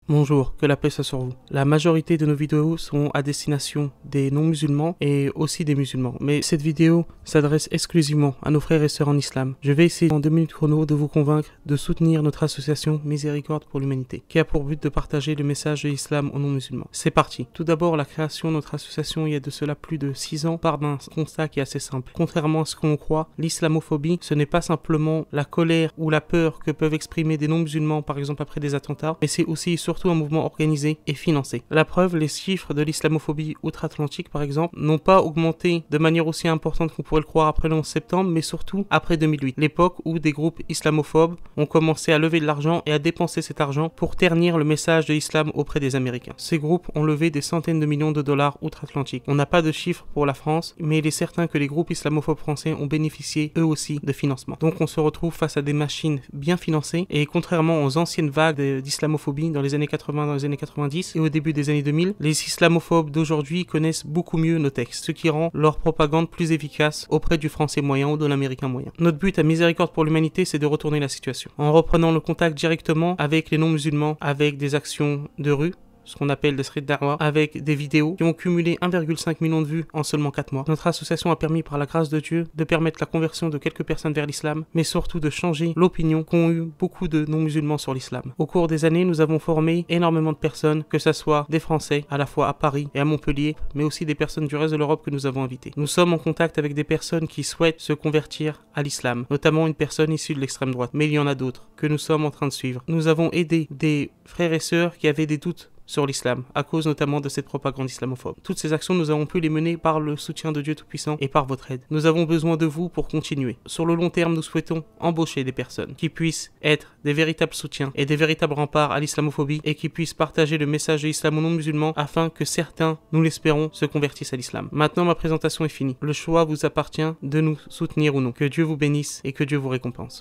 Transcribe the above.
Bonjour, que la paix soit sur vous. La majorité de nos vidéos sont à destination des non-musulmans et aussi des musulmans. Mais cette vidéo s'adresse exclusivement à nos frères et sœurs en islam. Je vais essayer en 2 minutes chrono de vous convaincre de soutenir notre association Miséricorde pour l'Humanité, qui a pour but de partager le message de l'islam aux non-musulmans. C'est parti. Tout d'abord, la création de notre association il y a de cela plus de 6 ans part d'un constat qui est assez simple. Contrairement à ce qu'on croit, l'islamophobie, ce n'est pas simplement la colère ou la peur que peuvent exprimer des non-musulmans, par exemple après des attentats, mais c'est aussi et surtout un mouvement organisé et financé. La preuve, les chiffres de l'islamophobie outre-Atlantique, par exemple, n'ont pas augmenté de manière aussi importante qu'on pourrait le croire après le 11 septembre, mais surtout après 2008, l'époque où des groupes islamophobes ont commencé à lever de l'argent et à dépenser cet argent pour ternir le message de l'islam auprès des Américains. Ces groupes ont levé des centaines de millions de dollars outre-Atlantique. On n'a pas de chiffres pour la France, mais il est certain que les groupes islamophobes français ont bénéficié eux aussi de financement. Donc on se retrouve face à des machines bien financées et contrairement aux anciennes vagues d'islamophobie dans les années 80, dans les années 90 et au début des années 2000, les islamophobes d'aujourd'hui connaissent beaucoup mieux nos textes, ce qui rend leur propagande plus efficace auprès du français moyen ou de l'américain moyen. Notre but à Miséricorde pour l'Humanité, c'est de retourner la situation en reprenant le contact directement avec les non-musulmans, avec des actions de rue, ce qu'on appelle des street da'wah, avec des vidéos qui ont cumulé 1,5 million de vues en seulement 4 mois. Notre association a permis par la grâce de Dieu de permettre la conversion de quelques personnes vers l'islam, mais surtout de changer l'opinion qu'ont eu beaucoup de non-musulmans sur l'islam. Au cours des années, nous avons formé énormément de personnes, que ce soit des Français, à la fois à Paris et à Montpellier, mais aussi des personnes du reste de l'Europe que nous avons invitées. Nous sommes en contact avec des personnes qui souhaitent se convertir à l'islam, notamment une personne issue de l'extrême droite, mais il y en a d'autres que nous sommes en train de suivre. Nous avons aidé des frères et sœurs qui avaient des doutes sur l'islam, à cause notamment de cette propagande islamophobe. Toutes ces actions, nous avons pu les mener par le soutien de Dieu Tout-Puissant et par votre aide. Nous avons besoin de vous pour continuer. Sur le long terme, nous souhaitons embaucher des personnes qui puissent être des véritables soutiens et des véritables remparts à l'islamophobie et qui puissent partager le message de l'islam aux non-musulmans afin que certains, nous l'espérons, se convertissent à l'islam. Maintenant, ma présentation est finie. Le choix vous appartient de nous soutenir ou non. Que Dieu vous bénisse et que Dieu vous récompense.